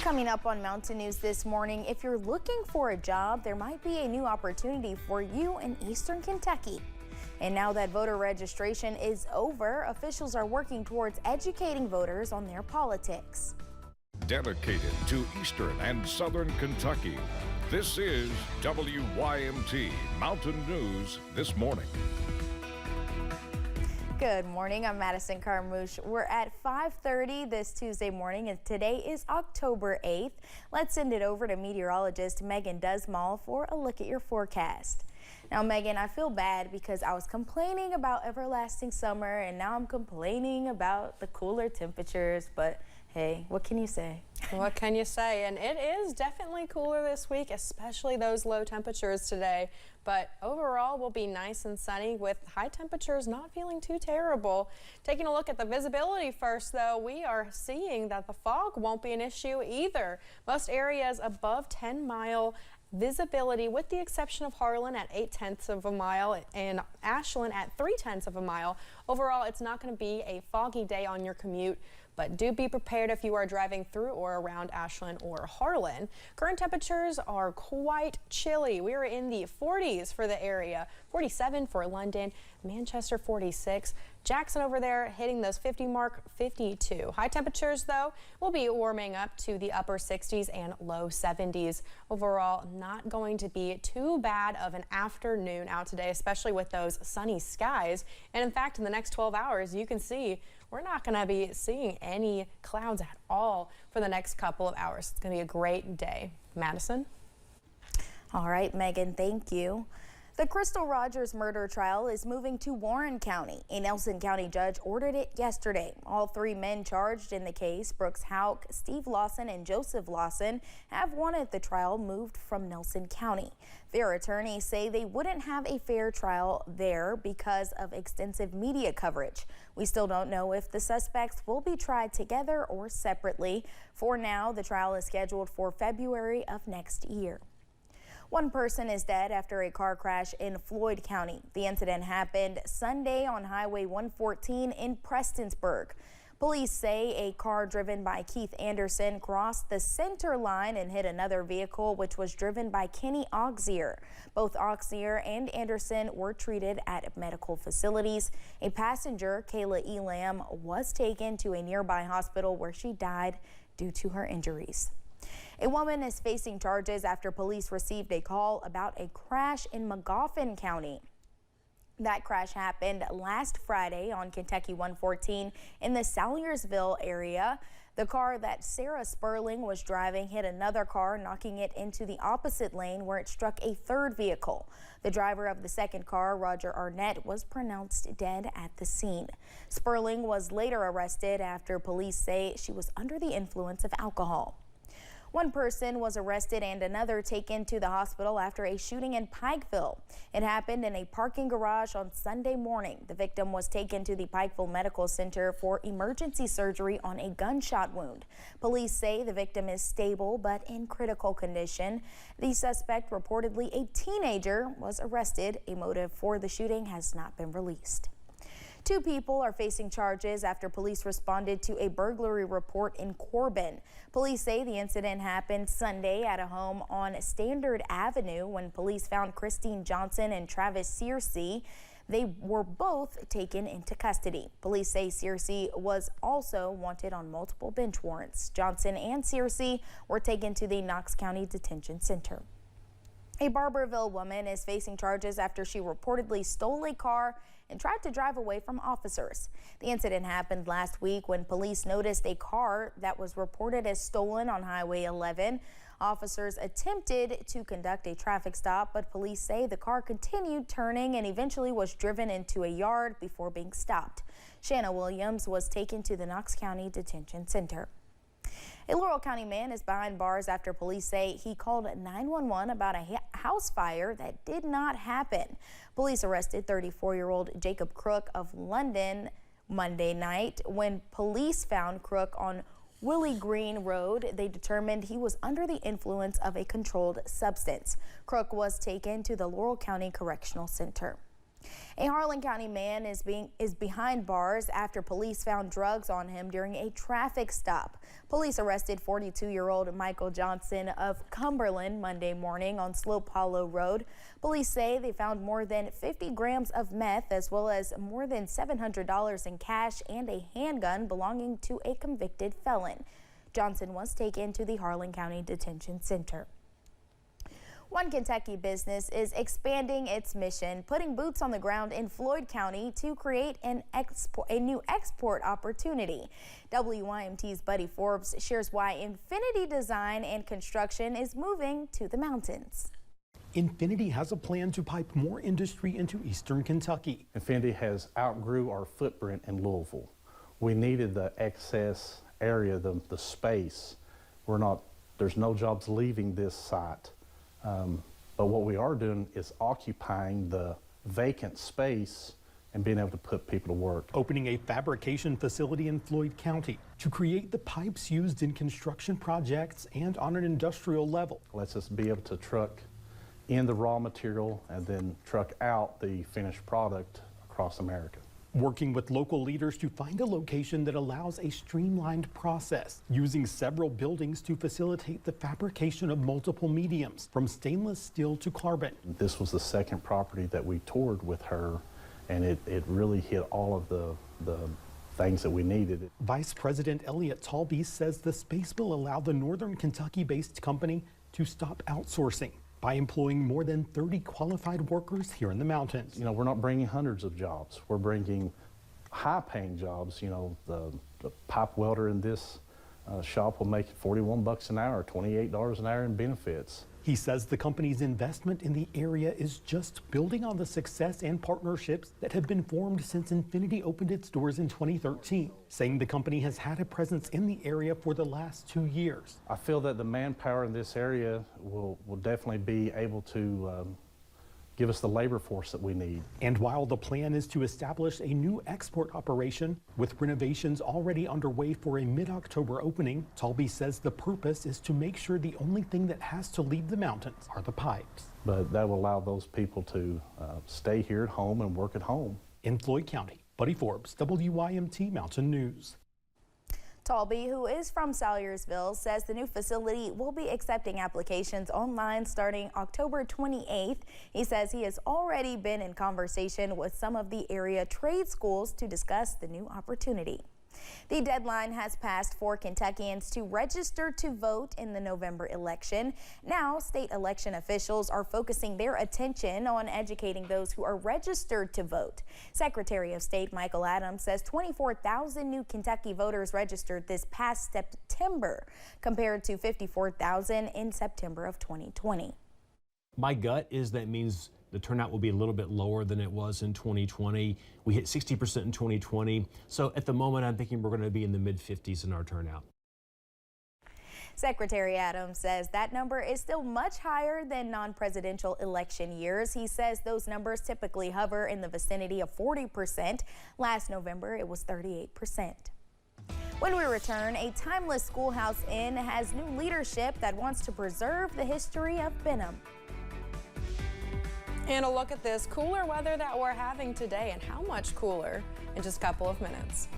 Coming up on Mountain News this morning, if you're looking for a job, there might be a new opportunity for you in Eastern Kentucky. And now that voter registration is over, officials are working towards educating voters on their politics. Dedicated to Eastern and Southern Kentucky, this is WYMT Mountain News This Morning. Good morning, I'm Madison Carmouche. We're at 5:30 this Tuesday morning, and today is October 8th. Let's send it over to meteorologist Megan Dusmall for a look at your forecast. Now, Megan, I feel bad because I was complaining about everlasting summer, and now I'm complaining about the cooler temperatures, but hey, what can you say? What can you say? And it is definitely cooler this week, especially those low temperatures today. But overall, will be nice and sunny with high temperatures not feeling too terrible. Taking a look at the visibility first, though, we are seeing that the fog won't be an issue either. Most areas above 10-mile visibility, with the exception of Harlan at 0.8 of a mile and Ashland at 0.3 of a mile. Overall, it's not going to be a foggy day on your commute, but do be prepared if you are driving through or around Ashland or Harlan. Current temperatures are quite chilly. We are in the 40s for the area, 47 for London, Manchester 46, Jackson over there hitting those 50 mark, 52. High temperatures, though, will be warming up to the upper 60s and low 70s. Overall, not going to be too bad of an afternoon out today, especially with those sunny skies. And in fact, in the next 12 hours, you can see we're not going to be seeing any clouds at all for the next couple of hours. It's going to be a great day. Madison? All right, Megan, thank you. The Crystal Rogers murder trial is moving to Warren County. A Nelson County judge ordered it yesterday. All three men charged in the case, Brooks Houck, Steve Lawson, and Joseph Lawson, have wanted the trial moved from Nelson County. Their attorneys say they wouldn't have a fair trial there because of extensive media coverage. We still don't know if the suspects will be tried together or separately. For now, the trial is scheduled for February of next year. One person is dead after a car crash in Floyd County. The incident happened Sunday on Highway 114 in Prestonsburg. Police say a car driven by Keith Anderson crossed the center line and hit another vehicle, which was driven by Kenny Auxier. Both Auxier and Anderson were treated at medical facilities. A passenger, Kayla Elam, was taken to a nearby hospital where she died due to her injuries. A woman is facing charges after police received a call about a crash in Magoffin County. That crash happened last Friday on Kentucky 114 in the Salyersville area. The car that Sarah Sperling was driving hit another car, knocking it into the opposite lane where it struck a third vehicle. The driver of the second car, Roger Arnett, was pronounced dead at the scene. Sperling was later arrested after police say she was under the influence of alcohol. One person was arrested and another taken to the hospital after a shooting in Pikeville. It happened in a parking garage on Sunday morning. The victim was taken to the Pikeville Medical Center for emergency surgery on a gunshot wound. Police say the victim is stable but in critical condition. The suspect, reportedly a teenager, was arrested. A motive for the shooting has not been released. Two people are facing charges after police responded to a burglary report in Corbin. Police say the incident happened Sunday at a home on Standard Avenue when police found Christine Johnson and Travis Searcy. They were both taken into custody. Police say Searcy was also wanted on multiple bench warrants. Johnson and Searcy were taken to the Knox County Detention Center. A Barberville woman is facing charges after she reportedly stole a car and tried to drive away from officers. The incident happened last week when police noticed a car that was reported as stolen on Highway 11. Officers attempted to conduct a traffic stop, but police say the car continued turning and eventually was driven into a yard before being stopped. Shanna Williams was taken to the Knox County Detention Center. A Laurel County man is behind bars after police say he called 911 about a house fire that did not happen. Police arrested 34-year-old Jacob Crook of London Monday night. When police found Crook on Willie Green Road, they determined he was under the influence of a controlled substance. Crook was taken to the Laurel County Correctional Center. A Harlan County man is behind bars after police found drugs on him during a traffic stop. Police arrested 42-year-old Michael Johnson of Cumberland Monday morning on Slope Hollow Road. Police say they found more than 50 grams of meth as well as more than $700 in cash and a handgun belonging to a convicted felon. Johnson was taken to the Harlan County Detention Center. One Kentucky business is expanding its mission, putting boots on the ground in Floyd County to create a new export opportunity. WYMT's Buddy Forbes shares why Infinity Design and Construction is moving to the mountains. Infinity has a plan to pipe more industry into eastern Kentucky. Infinity has outgrew our footprint in Louisville. We needed the excess area, the space. There's no jobs leaving this site. But what we are doing is occupying the vacant space and being able to put people to work. Opening a fabrication facility in Floyd County to create the pipes used in construction projects and on an industrial level. Lets us be able to truck in the raw material and then truck out the finished product across America. Working with local leaders to find a location that allows a streamlined process, using several buildings to facilitate the fabrication of multiple mediums, from stainless steel to carbon. This was the second property that we toured with her, and it really hit all of the things that we needed. Vice President Elliot Talby says the space will allow the Northern Kentucky-based company to stop outsourcing by employing more than 30 qualified workers here in the mountains. You know, we're not bringing hundreds of jobs. We're bringing high-paying jobs. You know, the pipe welder in this shop will make 41 bucks an hour, $28 an hour in benefits. He says the company's investment in the area is just building on the success and partnerships that have been formed since Infinity opened its doors in 2013, saying the company has had a presence in the area for the last 2 years. I feel that the manpower in this area will definitely be able to give us the labor force that we need. And while the plan is to establish a new export operation with renovations already underway for a mid-October opening, Talby says the purpose is to make sure the only thing that has to leave the mountains are the pipes. But that will allow those people to stay here at home and work at home. In Floyd County, Buddy Forbes, WYMT Mountain News. Talby, who is from Salyersville, says the new facility will be accepting applications online starting October 28th. He says he has already been in conversation with some of the area trade schools to discuss the new opportunity. The deadline has passed for Kentuckians to register to vote in the November election. Now, state election officials are focusing their attention on educating those who are registered to vote. Secretary of State Michael Adams says 24,000 new Kentucky voters registered this past September, compared to 54,000 in September of 2020. My gut is that means the turnout will be a little bit lower than it was in 2020. We hit 60% in 2020. So at the moment, I'm thinking we're going to be in the mid-50s in our turnout. Secretary Adams says that number is still much higher than non-presidential election years. He says those numbers typically hover in the vicinity of 40%. Last November, it was 38%. When we return, a timeless schoolhouse inn has new leadership that wants to preserve the history of Benham. And a look at this cooler weather that we're having today and how much cooler in just a couple of minutes.